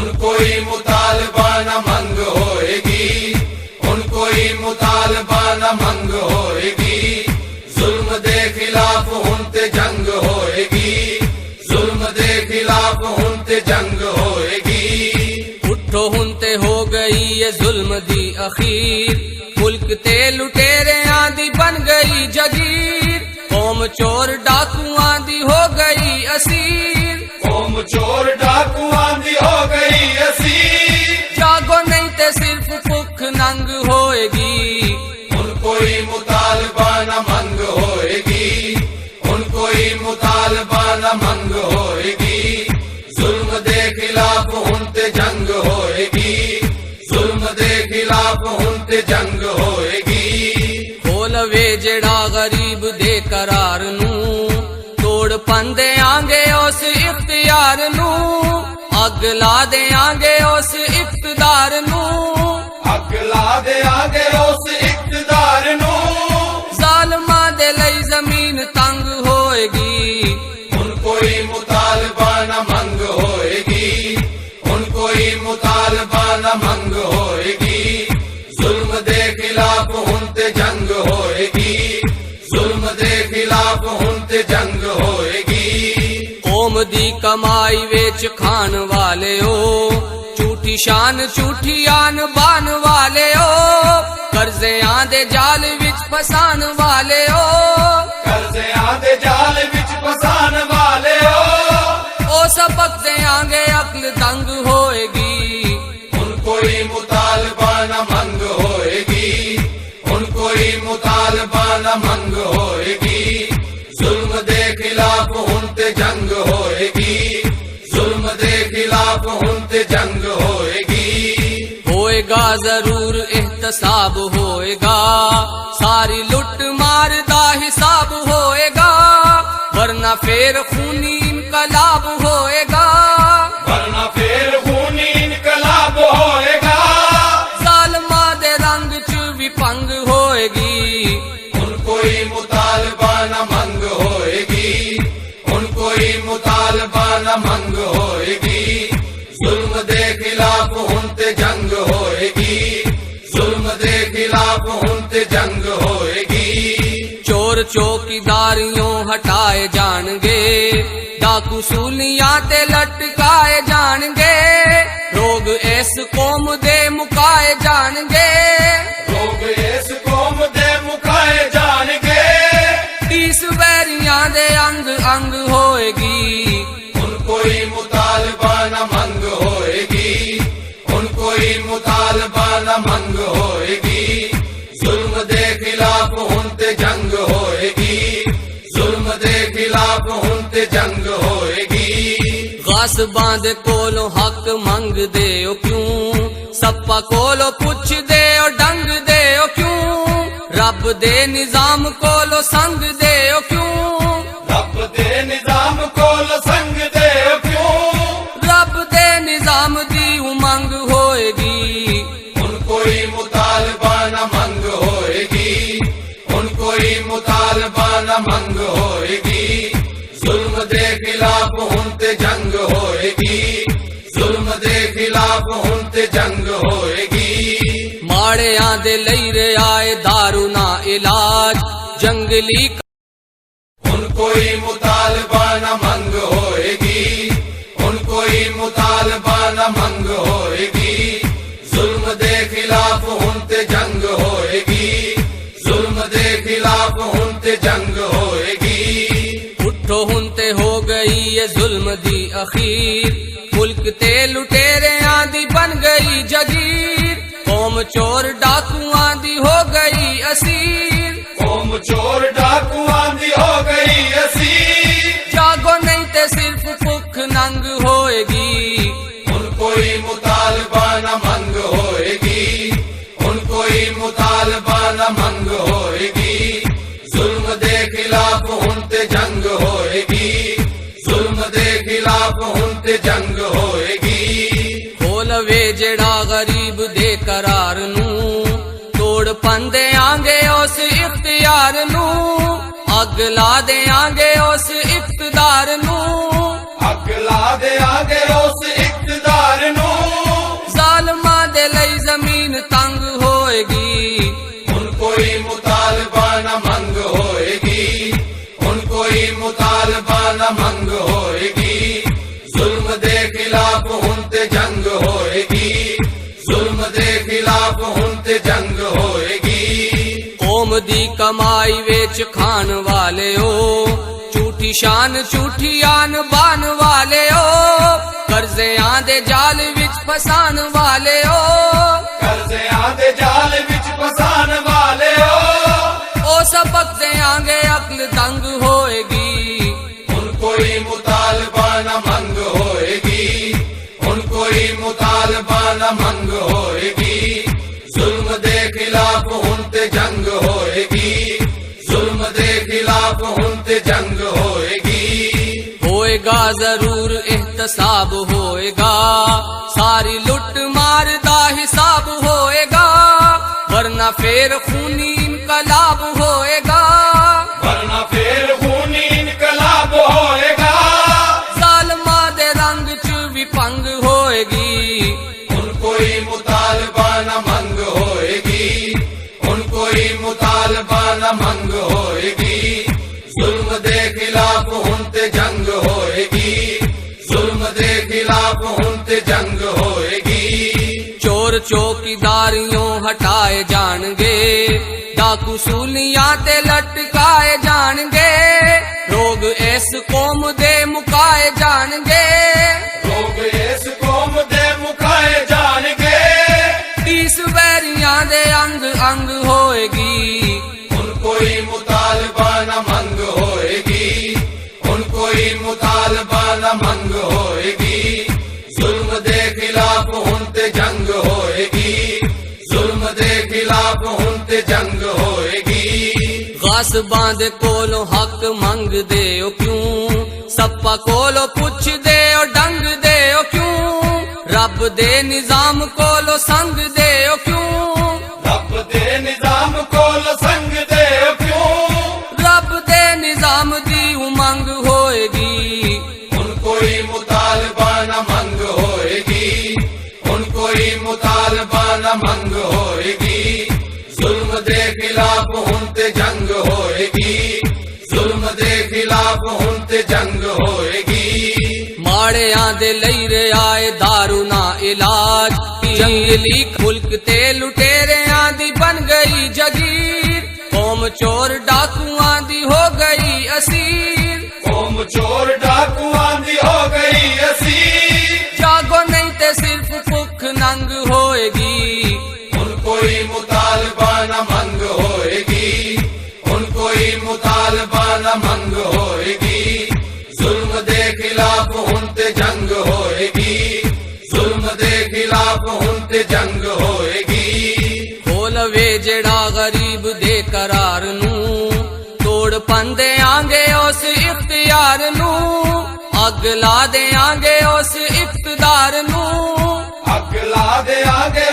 हुन कोई मुतालबा न मंग होएगी, हुन कोई मुतालबा न मंग होएगी। जुल्म दे खिलाफ हुन ते जंग होएगी, जुल्म दे खिलाफ हुन ते जंग होएगी। उठो हुन ते हो गई ये जुल्म दी अखीर, मुल्क ते लुटेरे आंदी बन गई जगीर। कौम चोर डाकुआं दी हो गई असीर, कौम चोर डाकुआं दी हो गई असीर। जागो नहीं ते सिर्फ भुख नंग होएगी, हुन कोई मुतालबा न मंग होएगी, हुन कोई मुतालबा न मंग होएगी। जुल्म दे खिलाफ हुन ते जंग होएगी, जुल्म दे खिलाफ हुन ते जंग होएगी। खोलवे जेड़ा गरीब दे करार नू, तोड़ पंदे आंगे उस इख्तियार नू। अग ला दे आंगे उस इख्तिदार नू, अग ला दे आगे उस इख्तिदार नू। जालमा दे लई जमीन तंग होएगी, हुन कोई मुतालबा न मंग होएगी, हुन कोई मुतालबा न मंग होएगी। जुल्म दे खिलाफ हुन ते जंग होएगी, जुल्म दे खिलाफ हुन ते जंग होएगी। कौम दी कमाई वेच खान वाले हो, झूठी शान झूठी आन बान वाले हो। कर्जे आंदे जाल विच फसान वाले हो, कर्जे आंदे जाल विच फसान वाले हो। ओ सबक दे आंगे अक्ल दंग होएगी, हुन कोई मुतालबा न मंग होएगी, हुन कोई मुतालबा न मंग होएगी। जुल्म दे खिलाफ हुन ते जंग होएगी, जुल्म दे खिलाफ हुन ते जंग होएगी। होएगा जरूर एहतसाब होएगा, सारी लुट मार दा हिसाब होएगा। वरना फिर खूनी इनकलाब होएगा, वरना फिर खूनी इनकलाब होएगा। जालमा दे रंग च भी पंग होएगी, हुन कोई मुतालबा न मंग होएगी, हुन कोई मुतालबा न मंग होएगी। जुल्म दे खिलाफ हुन ते जंग होएगी, जुल्म दे खिलाफ हुन ते जंग होएगी। चोर चौकीदारियों हटाए जाणगे, डाकू सूलियां ते लटकाए जाणगे। रोग इस कौम दे मुकाए जाणगे, लोग इस कौम दे मुकाए जाणगे। तीस वैरियां दे अंग अंग होएगी, हुन कोई मुतालबा न मंग होएगी, हुन कोई मुतालबा न मंग होएगी। जुल्म दे खिलाफ हुन ते जंग होएगी, जुल्म दे खिलाफ हुन ते जंग होएगी। गासबां दे कोलों हक मंग दे ओ क्यों, सप्पा कोलों पुछ दे ओ डंग दे ओ क्यों। रब दे निजाम कोलों संग दे ओ क्यों, रब दे निजाम कोल संग दे ओ क्यों। रब दे निजाम दी उमंग होएगी, हुन कोई मुतालबा न मंग होएगी, हुन कोई मुतालबा न मंग होएगी। जुल्म दे खिलाफ हुन ते जंग होएगी, जुल्म दे खिलाफ हुन ते जंग होएगी। माड़ियां दे लई रे आए दारू ना इलाज, जंगली हुन कोई मुतालबा न मंग होएगी, हुन कोई मुतालबा न मंग होएगी। जुल्म दे खिलाफ हुन ते जंग होएगी, जुल्म दे खिलाफ हुन ते जंग होएगी। उठो हुन ते हो गई ये जुल्म दी अखीर, मुल्क ते लुटेरे आंदी बन गई जगीर। कौम चोर डाकुआं दी हो गई असीर, कौम चोर डाकुआं दी हो गई असीर। जागो नहीं ते सिर्फ भुख नंग होएगी, हुन कोई मुतालबा न मंग होएगी, हुन कोई मुतालबा न मंग होएगी। जुल्म दे खिलाफ हुन ते जंग होएगी, जुल्म दे खिलाफ हुन ते जंग होएगी। खोलवे जेड़ा गरीब दे करार नू, तोड़ पंदे आंगे उस इख्तियार नू। अग ला दे आंगे उस इख्तिदार नू, अग ला दे आगे उस इख्तिदार नू। कमाई वेच खान वाले हो, झूठी शान झूठी आन बान वाले हो, कर्जे आंदे जाल विच फसान वाले हो, कर्जे आंदे जाल विच फसान वाले हो। ओ सबक दे आंगे अक्ल दंग होएगी, हुन कोई मुतालबा न मंग होएगी, हुन कोई मुतालबा न मंग होएगी, जुल्म दे खिलाफ हुन ते जंग होएगी, जुल्म दे खिलाफ हुन ते जंग होएगी। होएगा जरूर एहतसाब होएगा, सारी लुट मार दा हिसाब होएगा, वरना फिर खूनी इनकलाब होएगा, वरना फिर खूनी इनकलाब होएगा। जालिमा दे रंग च भी पंग होएगी, हुन कोई मुतालबा न मंग होएगी, हुन कोई मुतालबा न मंग होएगी, जुल्म दे खिलाफ हुन ते जंग होएगी, जुल्म दे खिलाफ हुन ते जंग होएगी। चोर चौकीदारियों हटाए जाणगे, डाकू सूलियां ते लटकाए जाणगे, रोग इस कौम दे मुकाए जाणगे, लोग इस कौम दे मुकाए जाणगे। तीस वैरियां दे अंग अंग होएगी, हुन कोई मुतालबा न मंग होएगी, हुन कोई मुतालबा न मंग होएगी, जुल्म दे खिलाफ हुन ते जंग होएगी, जुल्म दे खिलाफ हुन ते जंग होएगी। गासबां दे कोलों हक मंग दे ओ क्यों, सप्पा कोलों पुछ दे ओ डंग दे ओ क्यों, रब दे निजाम कोलों संग दे ओ क्यों, रब दे निजाम कोल संग दे क्यों, रब दे निजाम दी उमंग होएगी, हुन कोई मुतालबा न मंग होएगी, हुन कोई मुतालबा न मंग होएगी, जुल्म दे खिलाफ हुन ते जंग होएगी, जुल्म दे खिलाफ हुन ते जंग होएगी। माड़ियां दे लई रे आए दारू ना इलाज, जंगली मुल्क ते लुटेरियां दी बन गई जगीर, कौम चोर डाकुआं दी हो गई असीर, कौम चोर डाकुआं दी हो गई असीर। जागो नहीं ते सिर्फ भुख नंग होएगी, हुन कोई मुतालबा न मंग होएगी, हुन कोई मुतालबा न मंग होएगी, जुल्म दे खिलाफ हुन ते जंग होएगी, जुल्म दे खिलाफ हुन ते जंग होएगी। खोलवे जेड़ा गरीब दे करार नू, तोड़ पंदे आंगे उस इख्तियार नू, अग ला दे आंगे उस इख्तिदार नू, अग ला दे आगे